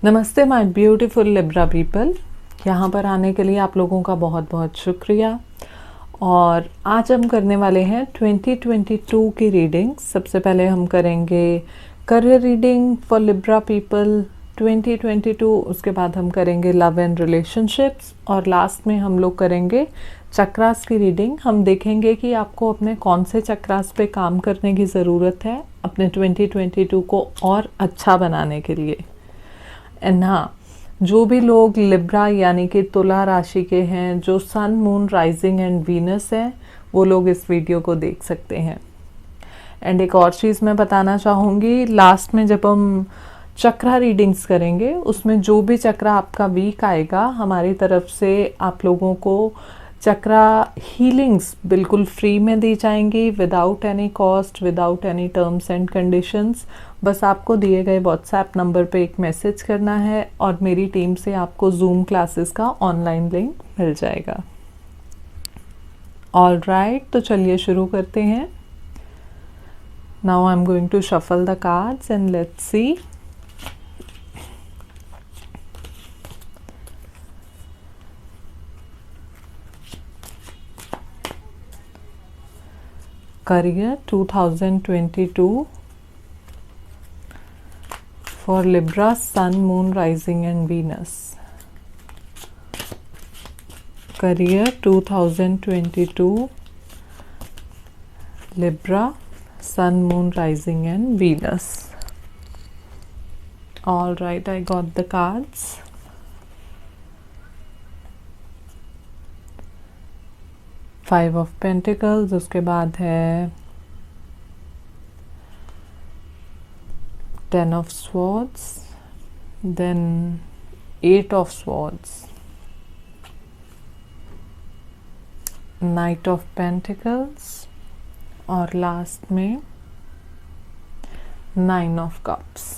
नमस्ते my beautiful Libra people. यहाँ पर आने के लिए आप लोगों का बहुत बहुत शुक्रिया। और आज हम करने वाले हैं 2022 की रीडिंग। सबसे पहले हम करेंगे career reading for Libra people 2022, उसके बाद हम करेंगे लव एंड रिलेशनशिप्स, और लास्ट में हम लोग करेंगे चक्रास की रीडिंग। हम देखेंगे कि आपको अपने कौन से चक्रास पे काम करने की ज़रूरत है अपने 2022 को और अच्छा बनाने के लिए। एंड हाँ, जो भी लोग लिब्रा यानी कि तुला राशि के हैं, जो sun moon rising and Venus है, वो लोग इस वीडियो को देख सकते हैं। एंड एक और चीज़ मैं बताना चाहूँगी, लास्ट में जब हम चक्रा रीडिंग्स करेंगे उसमें जो भी चक्रा आपका वीक आएगा, हमारी तरफ से आप लोगों को चक्रा हीलिंग्स बिल्कुल फ्री में दी जाएंगी, without any cost, without any terms and conditions. बस आपको दिए गए व्हाट्सएप नंबर पे एक मैसेज करना है और मेरी टीम से आपको जूम क्लासेस का ऑनलाइन लिंक मिल जाएगा। ऑल राइट, तो चलिए शुरू करते हैं। Now I am going to shuffle the cards and let's see. Career 2022 for Libra, Sun, Moon, Rising and Venus. Career 2022 Libra, Sun, Moon, Rising and Venus. All right, I got the cards. Five of Pentacles, उसके बाद है Ten of Swords, then Eight of Swords, Knight of Pentacles और last में Nine of Cups।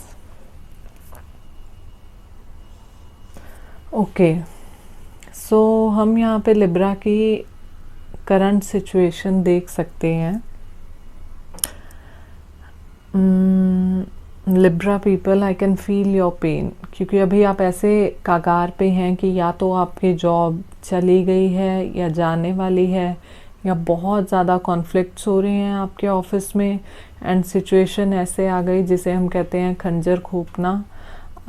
Okay, सो हम यहाँ पे Libra की current situation देख सकते हैं। Libra people, I can feel your pain, क्योंकि अभी आप ऐसे कागार पे हैं कि या तो आपकी जॉब चली गई है या जाने वाली है, या बहुत ज़्यादा कॉन्फ्लिक्ट्स हो रहे हैं आपके ऑफिस में, एंड सिचुएशन ऐसे आ गई जिसे हम कहते हैं खंजर खूंपना।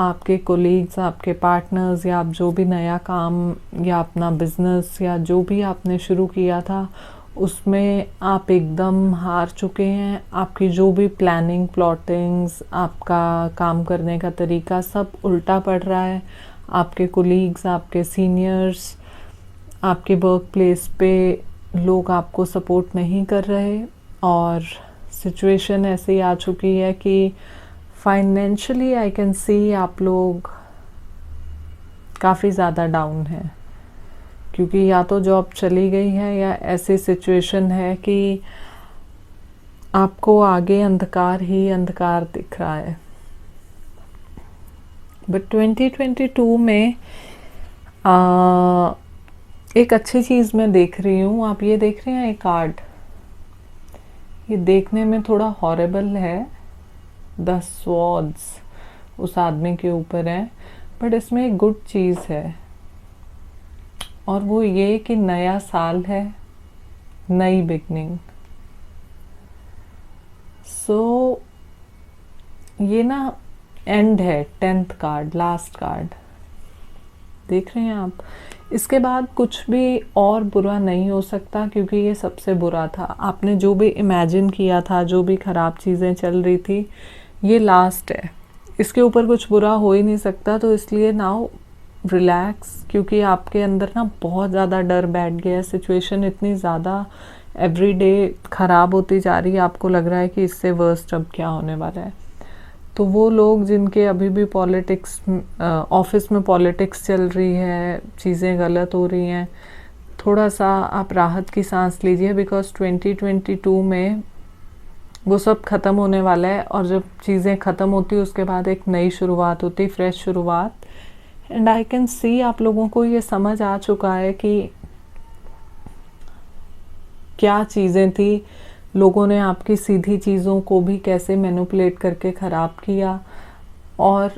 आपके कोलीग्स, आपके पार्टनर्स, या आप जो भी नया काम या अपना बिजनेस या जो भी आपने शुरू किया था उसमें आप एकदम हार चुके हैं। आपकी जो भी प्लानिंग, प्लॉटिंग्स, आपका काम करने का तरीका सब उल्टा पड़ रहा है। आपके कोलीग्स, आपके सीनियर्स, आपके वर्क प्लेस पे लोग आपको सपोर्ट नहीं कर रहे, और सिचुएशन ऐसी आ चुकी है कि फाइनेंशियली आई कैन सी आप लोग काफ़ी ज़्यादा डाउन हैं, क्योंकि या तो जॉब चली गई है या ऐसी सिचुएशन है कि आपको आगे अंधकार ही अंधकार दिख रहा है। बट 2022 में एक अच्छी चीज़ मैं देख रही हूँ। आप ये देख रहे हैं एक कार्ड, ये देखने में थोड़ा हॉरेबल है, 10 स्वॉर्ड्स उस आदमी के ऊपर है, बट इसमें एक गुड चीज़ है, और वो ये कि नया साल है, नई बिगनिंग। सो ये ना एंड है, 10th कार्ड, लास्ट कार्ड देख रहे हैं आप। इसके बाद कुछ भी और बुरा नहीं हो सकता, क्योंकि ये सबसे बुरा था। आपने जो भी इमेजिन किया था, जो भी ख़राब चीज़ें चल रही थी, ये लास्ट है, इसके ऊपर कुछ बुरा हो ही नहीं सकता। तो इसलिए नाउ रिलैक्स, क्योंकि आपके अंदर ना बहुत ज़्यादा डर बैठ गया है। सिचुएशन इतनी ज़्यादा एवरी डे ख़राब होती जा रही है, आपको लग रहा है कि इससे वर्स्ट अब क्या होने वाला है। तो वो लोग जिनके अभी भी पॉलिटिक्स, ऑफिस में पॉलिटिक्स चल रही है, चीज़ें गलत हो रही हैं, थोड़ा सा आप राहत की सांस लीजिए, बिकॉज 2022 में वो सब ख़त्म होने वाला है। और जब चीज़ें ख़त्म होती है उसके बाद एक नई शुरुआत होती, फ्रेश शुरुआत। एंड आई कैन सी आप लोगों को ये समझ आ चुका है कि क्या चीज़ें थी, लोगों ने आपकी सीधी चीज़ों को भी कैसे मैनिपुलेट करके ख़राब किया, और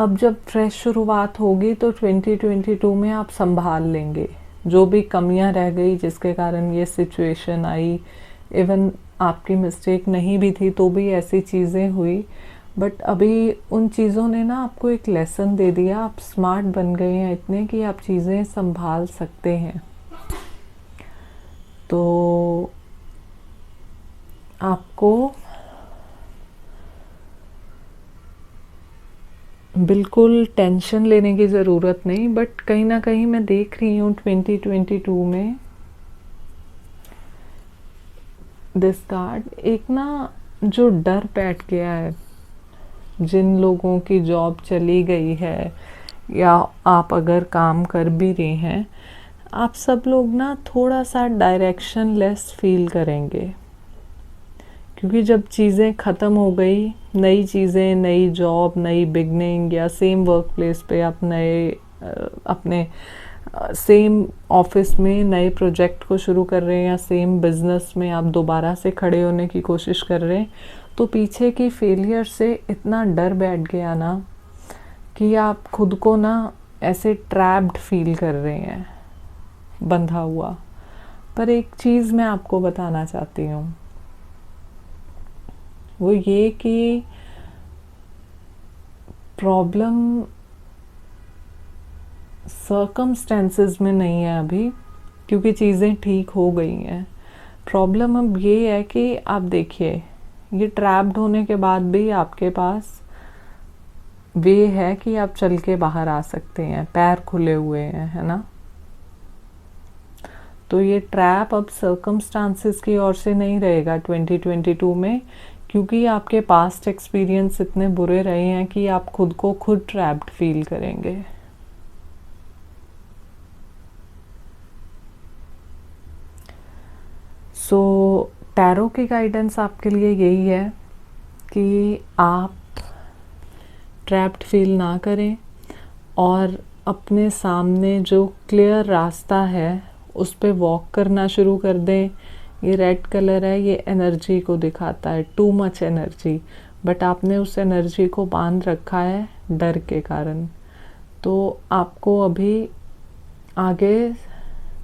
अब जब फ्रेश शुरुआत होगी तो 2022 में आप संभाल लेंगे जो भी कमियां रह गई जिसके कारण ये सिचुएशन आई। इवन आपकी मिस्टेक नहीं भी थी तो भी ऐसी चीज़ें हुई, बट अभी उन चीज़ों ने ना आपको एक लेसन दे दिया। आप स्मार्ट बन गए हैं इतने कि आप चीज़ें संभाल सकते हैं। तो आपको बिल्कुल टेंशन लेने की ज़रूरत नहीं, बट कहीं ना कहीं मैं देख रही हूँ 2022 में दिस कार्ड एक ना जो डर बैठ गया है, जिन लोगों की जॉब चली गई है या आप अगर काम कर भी रहे हैं, आप सब लोग ना थोड़ा सा डायरेक्शन लेस फील करेंगे। क्योंकि जब चीज़ें ख़त्म हो गई, नई चीज़ें, नई जॉब, नई बिगनिंग या सेम वर्क प्लेस पे आप नए अपने सेम ऑफिस में नए प्रोजेक्ट को शुरू कर रहे हैं या सेम बिजनेस में आप दोबारा से खड़े होने की कोशिश कर रहे हैं, तो पीछे की फेलियर से इतना डर बैठ गया ना कि आप खुद को ना ऐसे ट्रैप्ड फील कर रहे हैं, बंधा हुआ। पर एक चीज़ मैं आपको बताना चाहती हूँ, वो ये कि प्रॉब्लम सर्कमस्टेंसेस में नहीं है अभी, क्योंकि चीज़ें ठीक हो गई हैं। प्रॉब्लम अब ये है कि आप देखिए, ये ट्रैप्ड होने के बाद भी आपके पास वे है कि आप चल के बाहर आ सकते हैं, पैर खुले हुए हैं, है ना। तो ये ट्रैप अब सर्कमस्टांसेस की ओर से नहीं रहेगा 2022 में, क्योंकि आपके पास्ट एक्सपीरियंस इतने बुरे रहे हैं कि आप खुद को खुद ट्रैप्ड फील करेंगे। सो टैरो की गाइडेंस आपके लिए यही है कि आप ट्रैप्ड फील ना करें और अपने सामने जो क्लियर रास्ता है उस पे वॉक करना शुरू कर दें। ये रेड कलर है, ये एनर्जी को दिखाता है, टू मच एनर्जी, बट आपने उस एनर्जी को बांध रखा है डर के कारण। तो आपको अभी आगे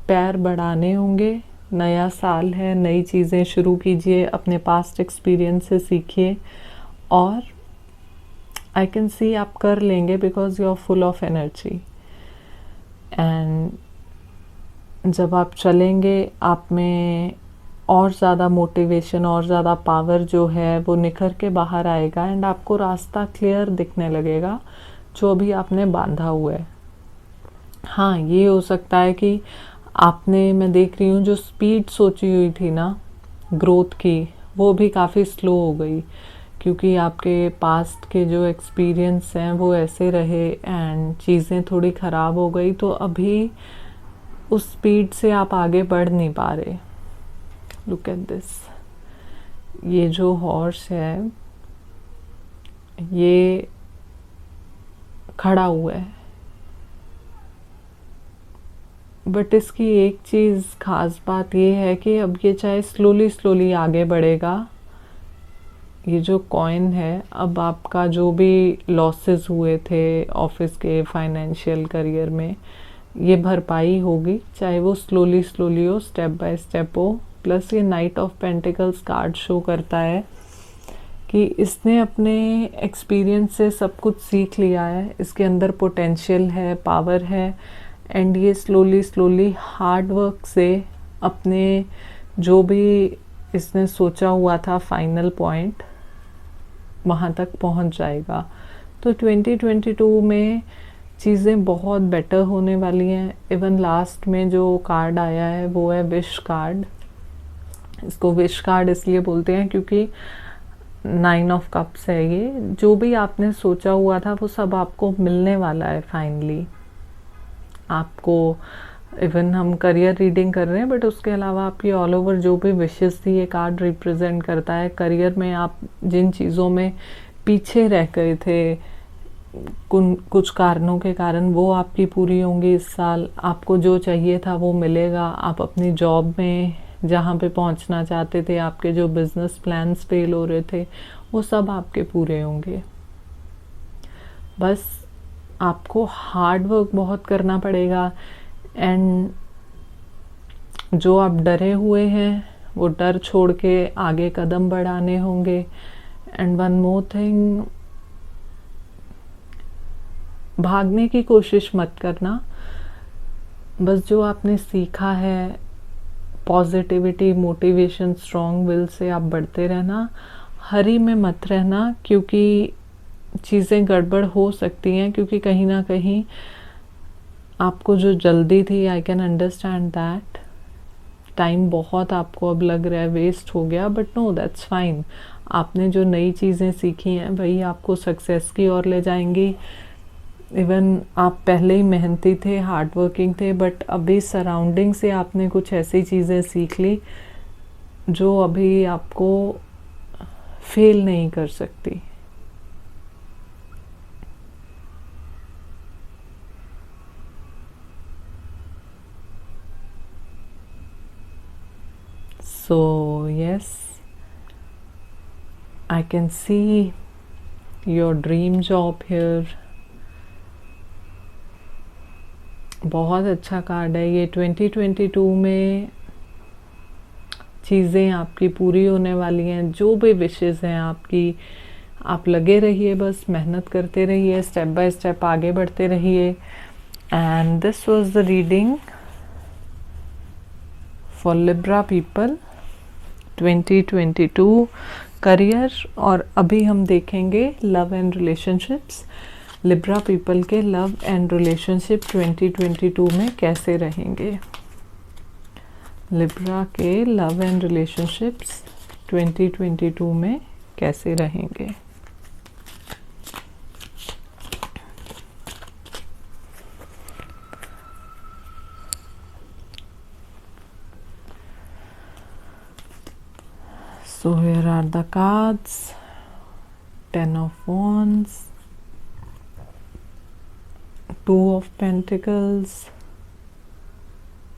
पैर बढ़ाने होंगे। नया साल है, नई चीज़ें शुरू कीजिए, अपने पास्ट एक्सपीरियंस से सीखिए और आई कैन सी आप कर लेंगे, because you are full of energy. And जब आप चलेंगे, आप में और ज़्यादा मोटिवेशन और ज़्यादा पावर जो है वो निखर के बाहर आएगा एंड आपको रास्ता क्लियर दिखने लगेगा जो अभी आपने बांधा हुआ है। हाँ, ये हो सकता है कि आपने, मैं देख रही हूँ, जो स्पीड सोची हुई थी ना ग्रोथ की, वो भी काफ़ी स्लो हो गई, क्योंकि आपके पास्ट के जो एक्सपीरियंस हैं वो ऐसे रहे एंड चीज़ें थोड़ी ख़राब हो गई, तो अभी उस स्पीड से आप आगे बढ़ नहीं पा रहे। लुक एट दिस, ये जो हॉर्स है ये खड़ा हुआ है, बट इसकी एक चीज़ खास बात ये है कि अब ये चाहे स्लोली स्लोली आगे बढ़ेगा। ये जो कॉइन है, अब आपका जो भी लॉसेस हुए थे ऑफिस के, फाइनेंशियल करियर में, ये भरपाई होगी, चाहे वो स्लोली स्लोली हो, स्टेप बाय स्टेप हो। प्लस ये night of pentacles card show करता है कि इसने अपने एक्सपीरियंस से सब कुछ सीख लिया है, इसके अंदर पोटेंशियल है, पावर है, एंड ये स्लोली स्लोली हार्ड वर्क से अपने जो भी इसने सोचा हुआ था फाइनल पॉइंट, वहाँ तक पहुँच जाएगा। तो 2022 में चीज़ें बहुत बेटर होने वाली हैं। इवन लास्ट में जो कार्ड आया है वो है विश कार्ड। इसको विश कार्ड इसलिए बोलते हैं क्योंकि 9 ऑफ कप्स है ये। जो भी आपने सोचा हुआ था वो सब आपको मिलने वाला है फाइनली। आपको, इवन हम करियर रीडिंग कर रहे हैं, बट उसके अलावा आपकी ऑल ओवर जो भी विशेस थी, ये कार्ड रिप्रेजेंट करता है। करियर में आप जिन चीज़ों में पीछे रह गए थे कुछ कारणों के कारण, वो आपकी पूरी होंगी इस साल। आपको जो चाहिए था वो मिलेगा। आप अपनी जॉब में जहाँ पे पहुँचना चाहते थे, आपके जो बिजनेस प्लान्स फेल हो रहे थे, वो सब आपके पूरे होंगे। बस आपको हार्ड वर्क बहुत करना पड़ेगा एंड जो आप डरे हुए हैं वो डर छोड़ के आगे कदम बढ़ाने होंगे। एंड वन मोर थिंग, भागने की कोशिश मत करना। बस जो आपने सीखा है, positivity, motivation, strong will say आप बढ़ते रहना। हरी में मत रहना, क्योंकि चीज़ें गड़बड़ हो सकती हैं, क्योंकि कहीं ना कहीं आपको जो जल्दी थी, I can understand that, time बहुत आपको अब लग रहा है वेस्ट हो गया, बट नो, दैट्स फाइन। आपने जो नई चीज़ें सीखी हैं वही आपको सक्सेस की ओर ले जाएंगी। इवन आप पहले ही मेहनती थे, हार्ड वर्किंग थे, बट अभी सराउंडिंग से आपने कुछ ऐसी चीज़ें सीख ली जो अभी आपको फेल नहीं कर सकती। So yes, I can see your dream job here. बहुत अच्छा कार्ड है ये। 2022 में चीज़ें आपकी पूरी होने वाली हैं, जो भी विशेज़ हैं आपकी। आप लगे रहिए, बस मेहनत करते रहिए, स्टेप बाय स्टेप आगे बढ़ते रहिए। And this was the reading for Libra people 2022 career. और अभी हम देखेंगे love and relationships. Libra people के लव एंड रिलेशनशिप 2022 में कैसे रहेंगे। लिब्रा के लव एंड रिलेशनशिप्स 2022 में कैसे रहेंगे। So here are the cards. 10 of Wands, 2 of Pentacles,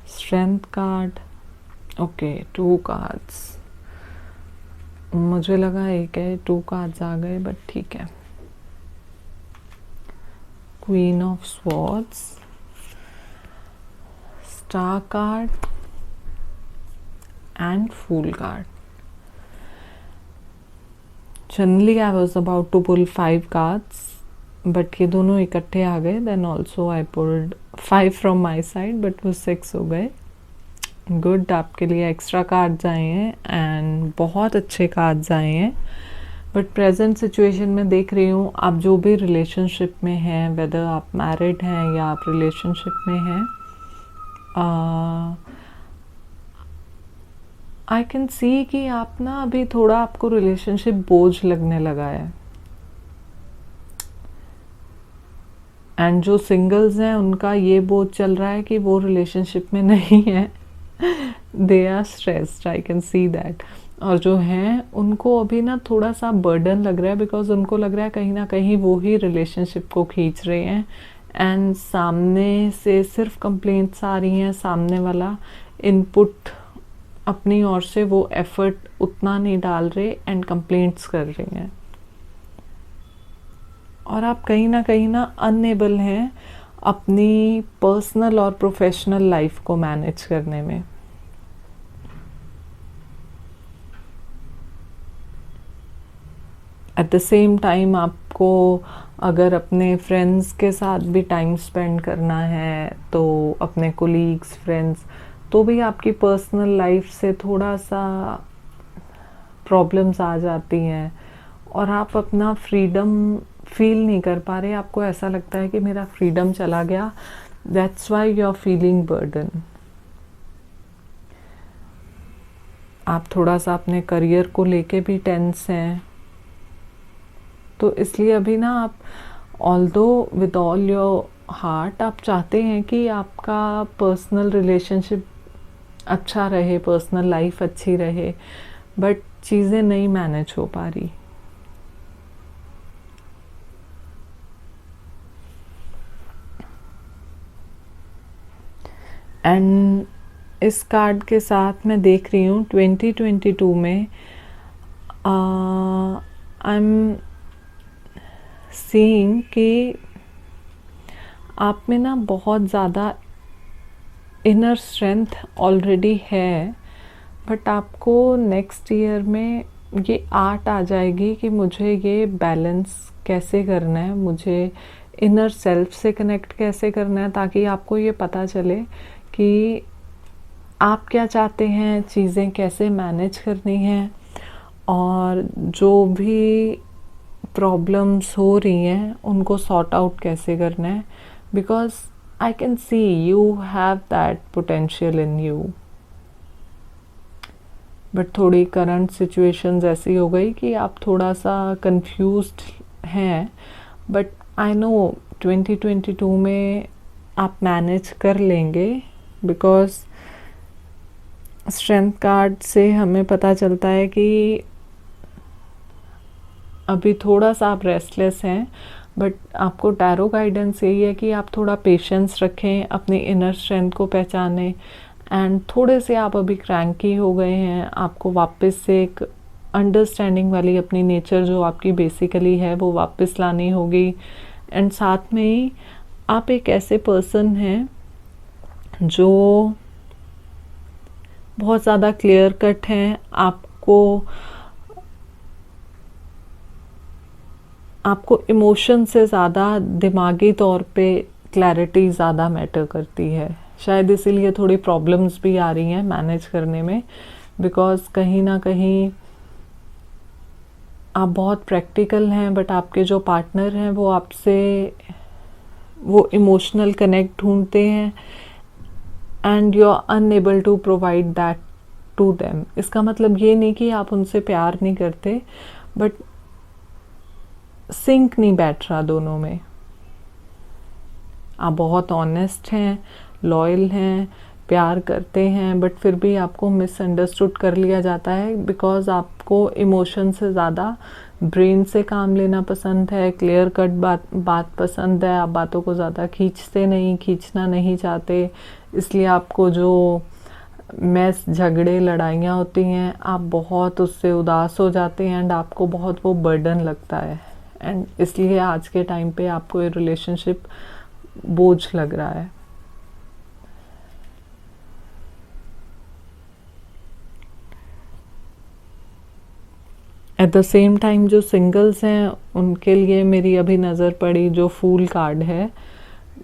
Strength card. Okay, 2 cards. मुझे लगा एक है, 2 cards आ गए, बट ठीक है। Queen of Swords, Star card and Fool card. Generally I was about to pull 5 cards, but ये दोनों इकट्ठे आ गए। Then also I pulled 5 from my side, but वो 6 हो गए। गुड, आपके लिए एक्स्ट्रा कार्ड्स आए हैं एंड बहुत अच्छे कार्ड्स आए हैं। बट प्रेजेंट सिचुएशन में देख रही हूँ, आप जो भी रिलेशनशिप में हैं, वेदर आप मैरिड हैं या आप रिलेशनशिप में हैं, आई कैन सी कि आप ना अभी थोड़ा आपको रिलेशनशिप बोझ लगने लगा है। एंड जो सिंगल्स हैं उनका ये बोझ चल रहा है कि वो रिलेशनशिप में नहीं है, they are stressed, I can see that. और जो हैं उनको अभी ना थोड़ा सा बर्डन लग रहा है, बिकॉज उनको लग रहा है कहीं ना कहीं वो ही रिलेशनशिप को खींच रहे हैं एंड सामने से सिर्फ कंप्लेंट्स आ रही हैं। सामने वाला इनपुट अपनी ओर से वो एफर्ट उतना नहीं डाल रहे एंड कंप्लेंट्स कर रहे हैं। और आप कहीं ना अनएबल हैं अपनी पर्सनल और प्रोफेशनल लाइफ को मैनेज करने में। एट द सेम टाइम आपको अगर अपने फ्रेंड्स के साथ भी टाइम स्पेंड करना है, तो अपने कोलीग्स, फ्रेंड्स, तो भी आपकी पर्सनल लाइफ से थोड़ा सा प्रॉब्लम्स आ जाती हैं और आप अपना फ्रीडम फील नहीं कर पा रहे। आपको ऐसा लगता है कि मेरा फ्रीडम चला गया, that's why you are feeling burden. आप थोड़ा सा अपने करियर को लेके भी टेंस हैं, तो इसलिए अभी ना आप although with all your heart आप चाहते हैं कि आपका पर्सनल रिलेशनशिप अच्छा रहे, पर्सनल लाइफ अच्छी रहे, बट चीज़ें नहीं मैनेज हो पा रही। एंड इस कार्ड के साथ मैं देख रही हूँ 2022 में आई एम सीइंग कि आप में ना बहुत ज़्यादा इनर स्ट्रेंथ ऑलरेडी है, बट आपको नेक्स्ट ईयर में ये आर्ट आ जाएगी कि मुझे ये बैलेंस कैसे करना है, मुझे इनर सेल्फ से कनेक्ट कैसे करना है, ताकि आपको ये पता चले कि आप क्या चाहते हैं, चीज़ें कैसे मैनेज करनी हैं, और जो भी प्रॉब्लम्स हो रही हैं उनको सॉर्ट आउट कैसे करना है. Because I can see you have that potential in you, but थोड़ी करंट सिचुएशंस ऐसी हो गई कि आप थोड़ा सा कंफ्यूज्ड हैं. बट आई नो 2022 में आप मैनेज कर लेंगे, बिकॉज स्ट्रेंथ कार्ड से हमें पता चलता है कि अभी थोड़ा सा आप रेस्टलेस हैं, बट आपको टैरो गाइडेंस यही है कि आप थोड़ा पेशेंस रखें, अपनी इनर स्ट्रेंथ को पहचानें. एंड थोड़े से आप अभी क्रैंकी हो गए हैं, आपको वापस से एक अंडरस्टैंडिंग वाली अपनी नेचर जो आपकी बेसिकली है वो वापस लानी होगी. एंड साथ में ही आप एक ऐसे पर्सन हैं जो बहुत ज़्यादा क्लियर कट हैं. आपको इमोशन से ज़्यादा दिमागी तौर पे क्लैरिटी ज़्यादा मैटर करती है. शायद इसीलिए थोड़ी प्रॉब्लम्स भी आ रही हैं मैनेज करने में, बिकॉज कहीं ना कहीं आप बहुत प्रैक्टिकल हैं, बट आपके जो पार्टनर हैं वो आपसे वो इमोशनल कनेक्ट ढूंढते हैं, and you are unable to provide that to them. इसका मतलब ये नहीं कि आप उनसे प्यार नहीं करते, बट सिंक नहीं बैठ रहा दोनों में. आप बहुत ऑनेस्ट हैं, लॉयल हैं, प्यार करते हैं, बट फिर भी आपको मिसअंडरस्टूड कर लिया जाता है, बिकॉज आपको इमोशन से ज़्यादा ब्रेन से काम लेना पसंद है, क्लियर कट बात पसंद है. आप बातों को ज़्यादा खींचना नहीं चाहते, इसलिए आपको जो मैस झगड़े लड़ाइयाँ होती हैं आप बहुत उससे उदास हो जाते हैं, एंड आपको बहुत वो बर्डन लगता है. एंड इसलिए आज के टाइम पे आपको ये रिलेशनशिप बोझ लग रहा है. एट द सेम टाइम जो सिंगल्स हैं उनके लिए मेरी अभी नज़र पड़ी जो फूल कार्ड है.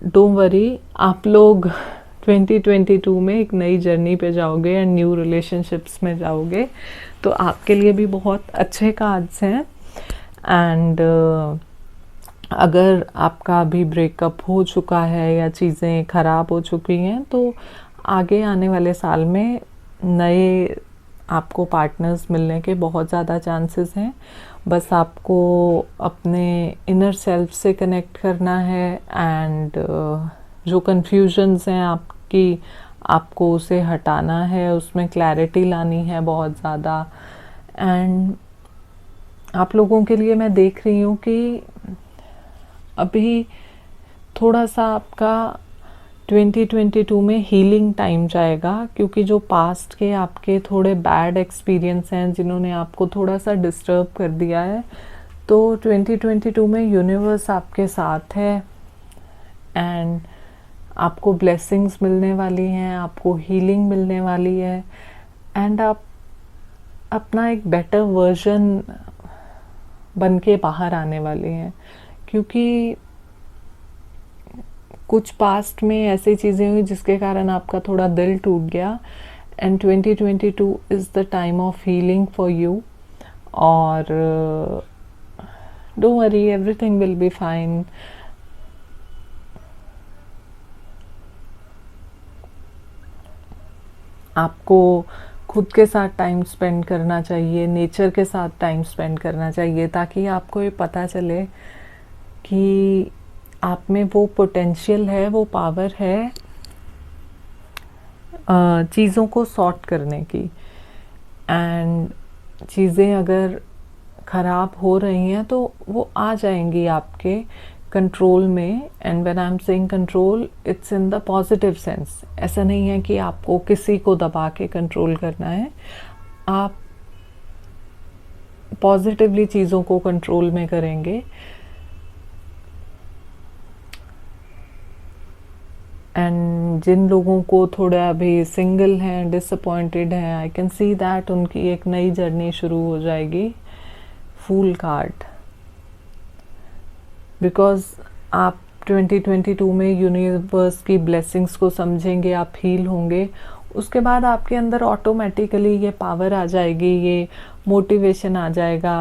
डोंट वरी, आप लोग 2022 में एक नई जर्नी पे जाओगे एंड न्यू रिलेशनशिप्स में जाओगे, तो आपके लिए भी बहुत अच्छे कार्ड्स हैं. एंड अगर आपका अभी ब्रेकअप हो चुका है या चीज़ें ख़राब हो चुकी हैं, तो आगे आने वाले साल में नए आपको पार्टनर्स मिलने के बहुत ज़्यादा चांसेस हैं. बस आपको अपने इनर सेल्फ से कनेक्ट करना है, एंड जो कन्फ्यूजन्स हैं आपको उसे हटाना है, उसमें क्लैरिटी लानी है बहुत ज़्यादा. एंड आप लोगों के लिए मैं देख रही हूँ कि अभी थोड़ा सा आपका 2022 में हीलिंग टाइम जाएगा, क्योंकि जो पास्ट के आपके थोड़े बैड एक्सपीरियंस हैं जिन्होंने आपको थोड़ा सा डिस्टर्ब कर दिया है, तो 2022 में यूनिवर्स आपके साथ है, एंड आपको ब्लेसिंग्स मिलने वाली हैं, आपको हीलिंग मिलने वाली है, एंड आप अपना एक बेटर वर्जन बन के बाहर आने वाले हैं. क्योंकि कुछ पास्ट में ऐसी चीज़ें हुई जिसके कारण आपका थोड़ा दिल टूट गया, and 2022 is the time of healing for you. और don't worry, everything will be fine. आपको खुद के साथ टाइम स्पेंड करना चाहिए, नेचर के साथ टाइम स्पेंड करना चाहिए, ताकि आपको ये पता चले कि आप में वो पोटेंशियल है, वो पावर है चीज़ों को सॉर्ट करने की. एंड चीज़ें अगर ख़राब हो रही हैं तो वो आ जाएंगी आपके कंट्रोल में. And when I am saying control, it's in the positive sense. ऐसा नहीं है कि आपको किसी को दबा के कंट्रोल करना है, आप पॉजिटिवली चीज़ों को कंट्रोल में करेंगे. एंड जिन लोगों को थोड़ा अभी सिंगल हैं, डिसअपॉइंटेड हैं, आई कैन सी दैट उनकी एक नई जर्नी शुरू हो जाएगी। फूल कार्ड, बिकॉज आप 2022 में यूनिवर्स की ब्लेसिंग्स को समझेंगे, आप हील होंगे, उसके बाद आपके अंदर ऑटोमेटिकली ये पावर आ जाएगी, ये मोटिवेशन आ जाएगा।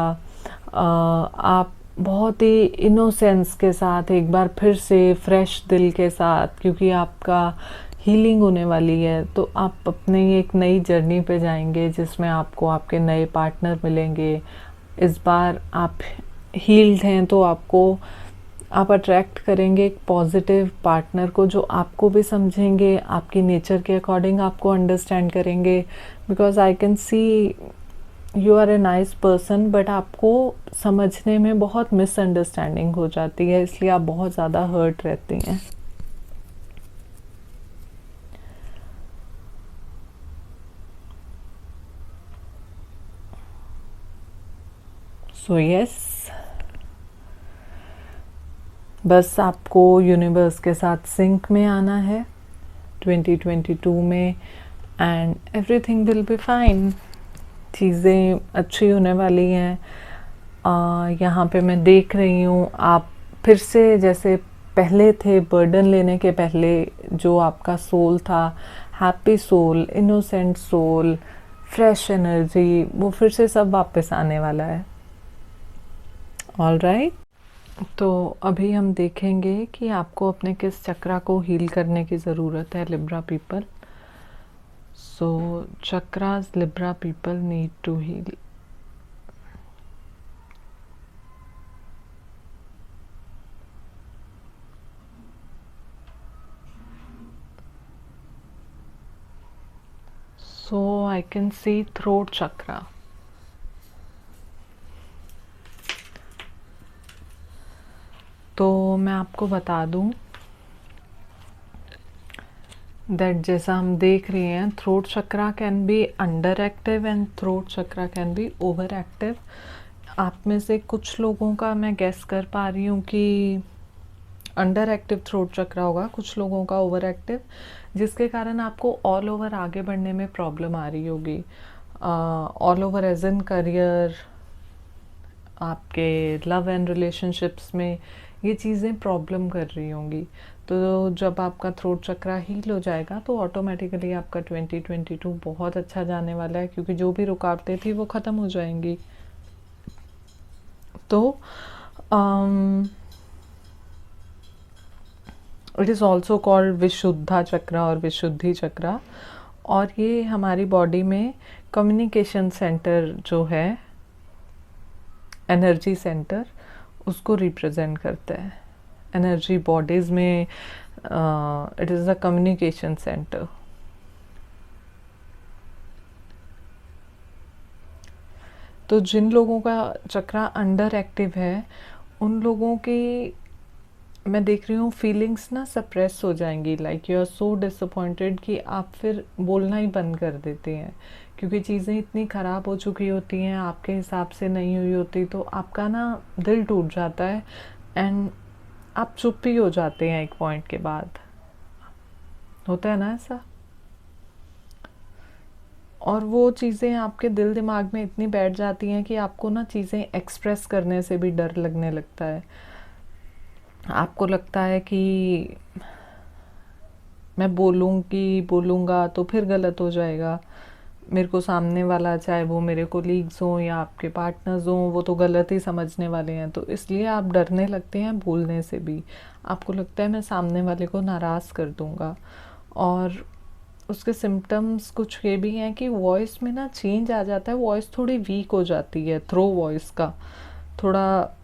आप बहुत ही इनोसेंस के साथ एक बार फिर से फ्रेश दिल के साथ, क्योंकि आपका हीलिंग होने वाली है, तो आप अपनी एक नई जर्नी पे जाएंगे जिसमें आपको आपके नए पार्टनर मिलेंगे। इस बार आप हील्ड हैं तो आप अट्रैक्ट करेंगे एक पॉजिटिव पार्टनर को जो आपको भी समझेंगे, आपकी नेचर के अकॉर्डिंग आपको अंडरस्टैंड करेंगे। Because I can see you are a nice person, but आपको समझने में बहुत मिसअंडरस्टैंडिंग हो जाती है, इसलिए आप बहुत ज़्यादा हर्ट रहती हैं। सो यस, बस आपको यूनिवर्स के साथ सिंक में आना है 2022 में, and everything will be fine. चीज़ें अच्छी होने वाली हैं। यहाँ पे मैं देख रही हूँ आप फिर से जैसे पहले थे, बर्डन लेने के पहले जो आपका सोल था, happy soul, innocent soul, fresh energy, वो फिर से सब वापस आने वाला है। ऑल राइट, तो अभी हम देखेंगे कि आपको अपने किस चक्रा को हील करने की ज़रूरत है, Libra people. So chakras Libra people need to heal. So I can see throat chakra. तो मैं आपको बता दूं दैट जैसा हम देख रहे हैं, throat chakra can be under active and throat chakra can be over active. आप में से कुछ लोगों का मैं गेस कर पा रही हूँ कि अंडर एक्टिव थ्रोट चक्रा होगा, कुछ लोगों का ओवर एक्टिव, जिसके कारण आपको ऑल ओवर आगे बढ़ने में प्रॉब्लम आ रही होगी। All over as in career, आपके लव एंड रिलेशनशिप्स में ये चीज़ें प्रॉब्लम कर रही होंगी। तो जब आपका थ्रोट चक्रा हील हो जाएगा तो ऑटोमेटिकली आपका 2022 बहुत अच्छा जाने वाला है, क्योंकि जो भी रुकावटें थी वो ख़त्म हो जाएंगी। तो it is also called Vishuddha chakra और विशुद्धि चक्रा, और ये हमारी बॉडी में कम्युनिकेशन सेंटर जो है, एनर्जी सेंटर, उसको रिप्रेजेंट करता है। एनर्जी बॉडीज़ में it is a communication centre. तो जिन लोगों का चक्रा अंडर एक्टिव है, उन लोगों की मैं देख रही हूँ फीलिंग्स ना सप्रेस हो जाएंगी, like you are so disappointed कि आप फिर बोलना ही बंद कर देते हैं, क्योंकि चीज़ें इतनी ख़राब हो चुकी होती हैं, आपके हिसाब से नहीं हुई होती, तो आपका ना दिल टूट जाता है एंड आप चुप ही हो जाते हैं एक पॉइंट के बाद। होता है ना ऐसा? और वो चीज़ें आपके दिल दिमाग में इतनी बैठ जाती हैं कि आपको ना चीज़ें एक्सप्रेस करने से भी डर लगने लगता है। आपको लगता है कि मैं बोलूँगा तो फिर गलत हो जाएगा, मेरे को सामने वाला, चाहे वो मेरे कोलीग्स हों या आपके पार्टनर्स हों, वो तो गलत ही समझने वाले हैं, तो इसलिए आप डरने लगते हैं बोलने से भी। आपको लगता है मैं सामने वाले को नाराज़ कर दूँगा। और उसके सिम्टम्स कुछ ये भी हैं कि वॉइस में ना चेंज आ जाता है, वॉइस थोड़ी वीक हो जाती है, थ्रो वॉइस का थोड़ा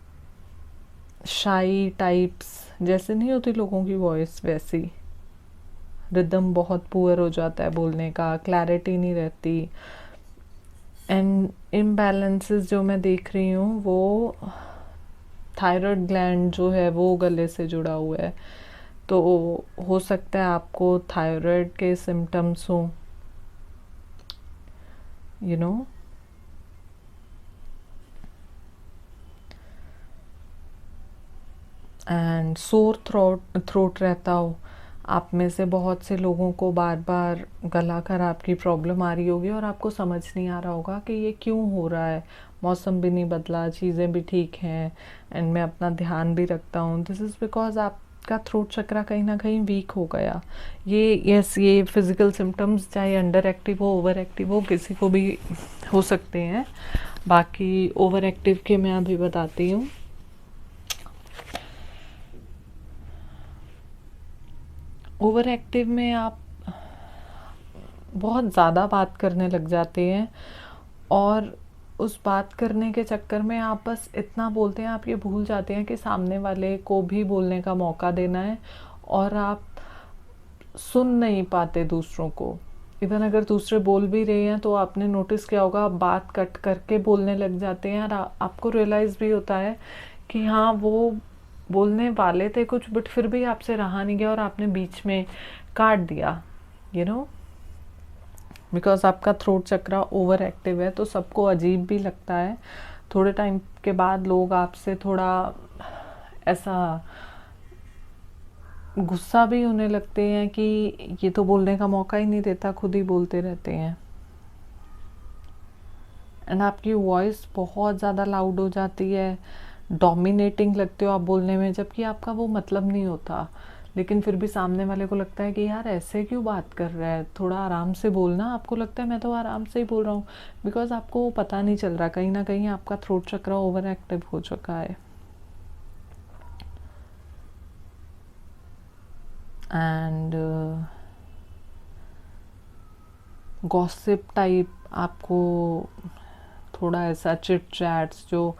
शाई टाइप्स जैसे नहीं होती लोगों की वॉइस, वैसी रिदम बहुत पुअर हो जाता है बोलने का, क्लैरिटी नहीं रहती। एंड इम्बैलेंसेस जो मैं देख रही हूँ वो थायराइड ग्लैंड जो है वो गले से जुड़ा हुआ है, तो हो सकता है आपको थायराइड के सिम्टम्स हों, you know. And sore throat रहता हो, आप में से बहुत से लोगों को बार बार गला खराब की प्रॉब्लम आ रही होगी और आपको समझ नहीं आ रहा होगा कि ये क्यों हो रहा है। मौसम भी नहीं बदला, चीज़ें भी ठीक हैं एंड मैं अपना ध्यान भी रखता हूँ। दिस इज़ बिकॉज आपका थ्रोट चक्रा कहीं ना कहीं वीक हो गया। ये फिज़िकल सिम्टम्स चाहे अंडर एक्टिव हो, ओवर एक्टिव हो, किसी को भी हो सकते हैं। बाकी ओवर एक्टिव के मैं अभी बताती हूँ। ओवर एक्टिव में आप बहुत ज़्यादा बात करने लग जाते हैं और उस बात करने के चक्कर में आप बस इतना बोलते हैं, आप ये भूल जाते हैं कि सामने वाले को भी बोलने का मौका देना है और आप सुन नहीं पाते दूसरों को। इवन अगर दूसरे बोल भी रहे हैं तो आपने नोटिस किया होगा, आप बात कट करके बोलने लग जाते हैं और आपको रियलाइज़ भी होता है कि हाँ वो बोलने वाले थे कुछ, बट फिर भी आपसे रहा नहीं गया और आपने बीच में काट दिया, यू नो, बिकॉज आपका थ्रोट चक्रा ओवर एक्टिव है। तो सबको अजीब भी लगता है। थोड़े टाइम के बाद लोग आपसे थोड़ा ऐसा गुस्सा भी होने लगते हैं कि ये तो बोलने का मौका ही नहीं देता, खुद ही बोलते रहते हैं। एंड आपकी वॉइस बहुत ज़्यादा लाउड हो जाती है, डोमिनेटिंग लगते हो आप बोलने में, जबकि आपका वो मतलब नहीं होता। लेकिन फिर भी सामने वाले को लगता है कि यार ऐसे क्यों बात कर रहा है, थोड़ा आराम से बोलना। आपको लगता है मैं तो आराम से ही बोल रहा हूँ, बिकॉज आपको पता नहीं चल रहा, कहीं ना कहीं आपका थ्रोट चक्रा ओवर एक्टिव हो चुका है। एंड गॉसिप टाइप, आपको थोड़ा ऐसा चिट चैट्स जो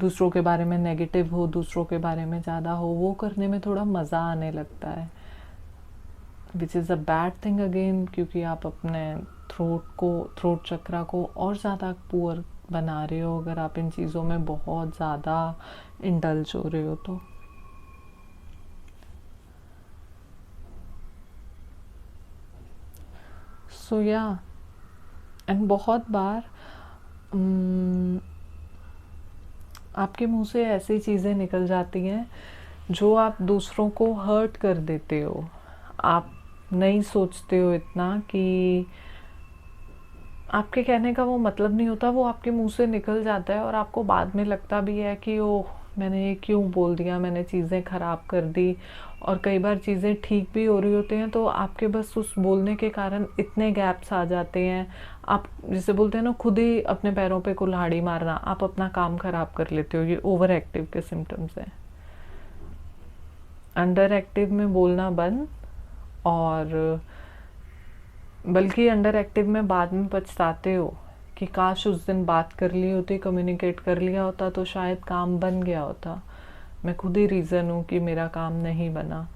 दूसरों के बारे में नेगेटिव हो, दूसरों के बारे में ज़्यादा हो, वो करने में थोड़ा मज़ा आने लगता है, which is a bad thing again, क्योंकि आप अपने थ्रोट चक्रा को और ज़्यादा पुअर बना रहे हो अगर आप इन चीज़ों में बहुत ज़्यादा इंडल्ज हो रहे हो तो। सो या, एंड बहुत बार आपके मुंह से ऐसी चीज़ें निकल जाती हैं जो आप दूसरों को हर्ट कर देते हो। आप नहीं सोचते हो इतना कि आपके कहने का वो मतलब नहीं होता, वो आपके मुंह से निकल जाता है और आपको बाद में लगता भी है कि ओह मैंने ये क्यों बोल दिया, मैंने चीज़ें ख़राब कर दी। और कई बार चीज़ें ठीक भी हो रही होती हैं तो आपके बस उस बोलने के कारण इतने गैप्स आ जाते हैं। आप जिसे बोलते हैं ना, खुद ही अपने पैरों पे कुल्हाड़ी मारना, आप अपना काम ख़राब कर लेते हो। ये ओवर एक्टिव के सिम्टम्स हैं। अंडर एक्टिव में बोलना बंद, और बल्कि अंडर एक्टिव में बाद में पछताते हो कि काश उस दिन बात कर ली होती, कम्युनिकेट कर लिया होता तो शायद काम बन गया होता। मैं खुद ही रीज़न हूँ कि मेरा काम नहीं बना।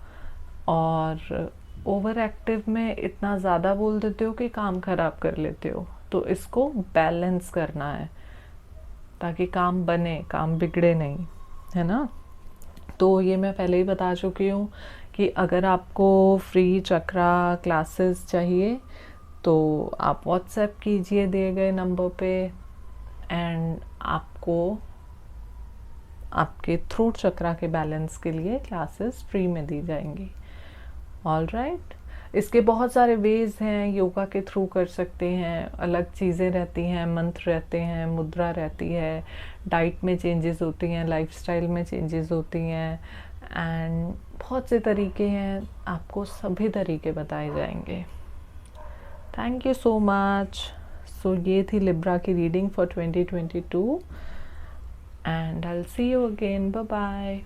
और ओवर एक्टिव में इतना ज़्यादा बोल देते हो कि काम ख़राब कर लेते हो। तो इसको बैलेंस करना है ताकि काम बने, काम बिगड़े नहीं, है ना। तो ये मैं पहले ही बता चुकी हूँ कि अगर आपको फ्री चक्रा क्लासेस चाहिए तो आप व्हाट्सएप कीजिए दिए गए नंबर पे, एंड आपको आपके थ्रोट चक्रा के बैलेंस के लिए क्लासेस फ्री में दी जाएंगी। All right. इसके बहुत सारे वेज हैं, योगा के थ्रू कर सकते हैं, अलग चीज़ें रहती हैं, मंत्र रहते हैं, मुद्रा रहती है, डाइट में चेंजेस होती हैं, लाइफस्टाइल में चेंजेस होती हैं, एंड बहुत से तरीके हैं। आपको सभी तरीके बताए जाएंगे। Thank you so much. So ये थी लिब्रा की reading for 2022 and I will see you again. Bye bye.